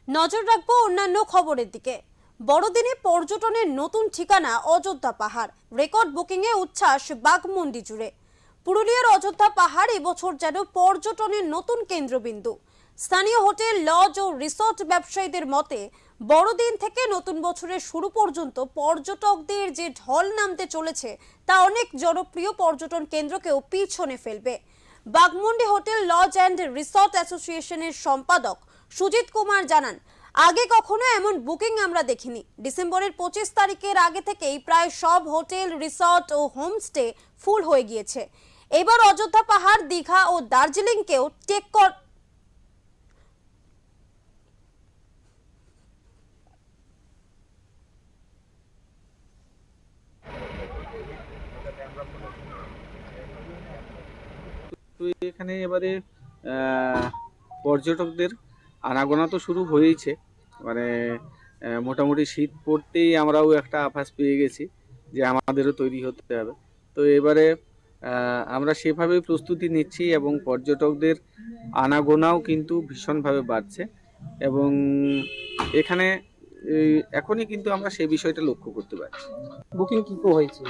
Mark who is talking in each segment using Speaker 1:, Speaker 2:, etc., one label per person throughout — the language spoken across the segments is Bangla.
Speaker 1: নজর রাখবো অন্যান্য খবরের দিকে। বড়দিনে পর্যটনের নতুন ঠিকানা অযোধ্যা পাহাড়, রেকর্ড বুকিং এ উচ্ছ্বাস বাঘমুন্ডি জুড়ে। পুরুলিয়ার অযোধ্যা পাহাড় এবছর যেন পর্যটনের নতুন কেন্দ্রবিন্দু। স্থানীয় হোটেল, লজ ও রিসর্ট ব্যবসায়ীদের মতে বড়দিন থেকে নতুন বছরের শুরু পর্যন্ত পর্যটকদের যে ঢল নামতে চলেছে তা অনেক জনপ্রিয় পর্যটন কেন্দ্রকেও পিছনে ফেলবে। Baghmundi hotel, lodge and resort অ্যাসোসিয়েশনের সম্পাদক সুজিত কুমার জানান, আগে কখনো এমন বুকিং আমরা দেখিনি। ডিসেম্বরের 25 তারিখের আগে থেকেই প্রায় সব হোটেল, রিসর্ট ও হোমস্টে ফুল হয়ে গিয়েছে। এবার অযোধ্যা পাহাড়, দীঘা ও দার্জিলিংকেও টেক
Speaker 2: তো এখানে এবারে পর্যটকদের আনাগোনা তো শুরু হয়েইছে। মানে মোটামুটি শীত পড়তেই আমরাও একটা আভাস পেয়ে গেছি যে আমাদেরও তৈরি হতে হবে। তো এবারে আমরা সেভাবেই প্রস্তুতি নিচ্ছি এবং পর্যটকদের আনাগোনাও কিন্তু ভীষণভাবে বাড়ছে এবং এখানে এখনই কিন্তু আমরা সেই বিষয়টা লক্ষ্য করতে পারছি।
Speaker 3: বুকিং কি হয়েছে?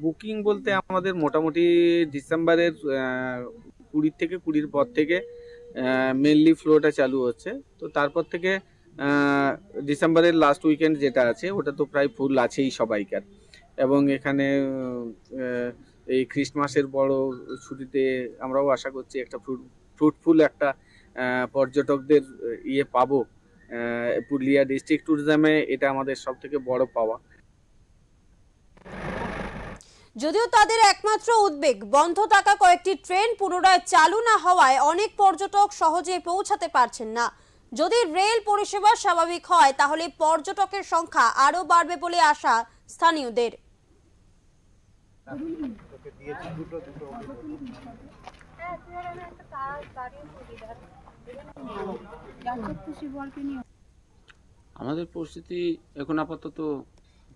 Speaker 2: বুকিং বলতে আমাদের মোটামুটি ডিসেম্বরের 20 থেকে 20 পর থেকে মেনলি ফ্লোটা চালু হচ্ছে। তো তারপর থেকে ডিসেম্বরের লাস্ট উইকেন্ড যেটা আছে ওটা তো প্রায় ফুল আছেই সবাইকার। এবং এখানে এই ক্রিসমাসের বড় ছুটিতে আমরাও আশা করছি একটা ফ্রুটফুল একটা পর্যটকদের ইয়ে পাবো। পুরুলিয়া ডিস্ট্রিক্ট ট্যুরিজমে এটা আমাদের সব থেকে বড় পাওয়া।
Speaker 1: যদিও তাদের একমাত্র উদ্বেগ বন্ধ থাকা কয়েকটি ট্রেন পুনরায় চালু না হওয়ায় অনেক পর্যটক সহজে পৌঁছাতে পারছেন না। যদি রেল পরিষেবা স্বাভাবিক হয় তাহলে পর্যটকের সংখ্যা আরো বাড়বে বলে আশা স্থানীয়দের।
Speaker 4: আমাদের পরিস্থিতি এখন আপাতত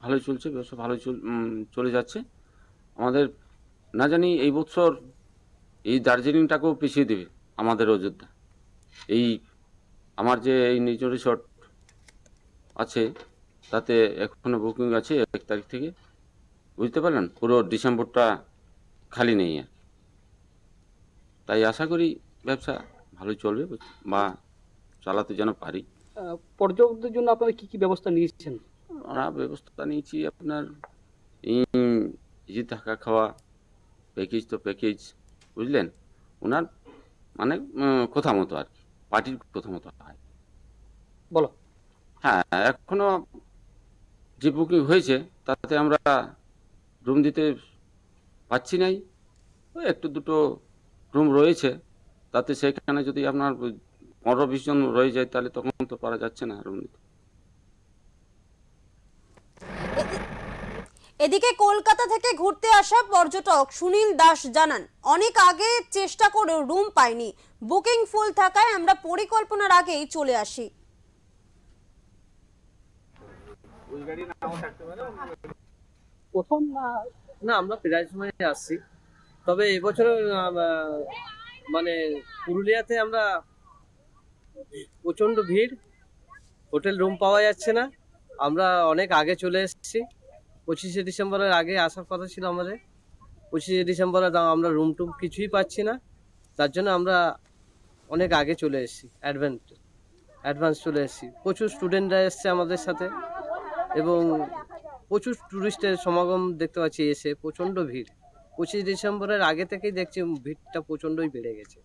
Speaker 4: ভালোই চলছে, ব্যবসা ভালোই চলে যাচ্ছে। আমাদের না জানি এই বছর এই দার্জিলিংটাকেও পিছিয়ে দেবে আমাদের অযোধ্যা। এই আমার যে এই নিজ রিসর্ট আছে তাতে এখনো বুকিং আছে 1 তারিখ থেকে, বুঝতে পারলেন, পুরো ডিসেম্বরটা খালি নেই আর। তাই আশা করি ব্যবসা ভালোই চলবে বা চালাতে যেন পারি।
Speaker 3: পর্যটকদের জন্য আপনারা কি কি ব্যবস্থা নিয়েছেন?
Speaker 4: আমরা ব্যবস্থা নিয়েছি আপনার এই যে থাকা খাওয়া প্যাকেজ, তো প্যাকেজ বুঝলেন, ওনার মানে কথা মতো আর কি, পার্টির কথা মতো হয়।
Speaker 3: বলো।
Speaker 4: হ্যাঁ, এখনো যে বুকিং হয়েছে তাতে আমরা রুম দিতে পাচ্ছি নাই। ওই একটু দুটো রুম রয়েছে, তাতে সেখানে যদি আপনার 15-20 জন রয়ে যায় তাহলে তখন তো পারা যাচ্ছে না রুম দিতে।
Speaker 1: এদিকে কলকাতা থেকে ঘুরতে আসা পর্যটক সুনীল দাস জানান, অনেক আগে চেষ্টা করেও রুম পাইনি। বুকিং ফুল থাকায় আমরা পরিকল্পনার আগেই চলে আসি।
Speaker 3: প্রথম
Speaker 5: না, আমরা প্রায় সময় আসছি, তবে এবছর মানে পুরুলিয়াতে আমরা প্রচন্ড ভিড়, হোটেল রুম পাওয়া যাচ্ছে না। আমরা অনেক আগে চলে এসেছি, 25শে ডিসেম্বরের আগে আসার কথা ছিল আমাদের। 25শে ডিসেম্বরে আমরা রুম টুম কিছুই পাচ্ছি না, তার জন্য আমরা অনেক আগে চলে এসেছি, অ্যাডভান্স চলে এসেছি। প্রচুর স্টুডেন্টরা এসছে আমাদের সাথে এবং প্রচুর টুরিস্টের সমাগম দেখতে পাচ্ছি এসে, প্রচণ্ড ভিড়। 25 ডিসেম্বরের আগে থেকেই দেখছি ভিড়টা প্রচণ্ডই বেড়ে গেছে।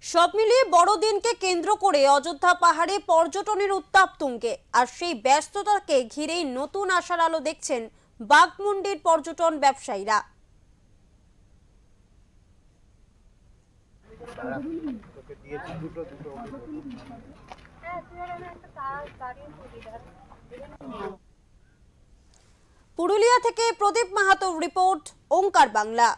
Speaker 1: সব মিলিয়ে বড়দিনকে কেন্দ্র করে অযোধ্যা পাহাড়ে পর্যটনের উত্তাপ তুঙ্গে, আর সেই ব্যস্ততাকে ঘিরেই নতুন আশার আলো দেখছেন বাঘমুন্ডির পর্যটন ব্যবসায়ীরা। পুরুলিয়া থেকে প্রদীপ মাহাতোর রিপোর্ট, ওঙ্কার বাংলা।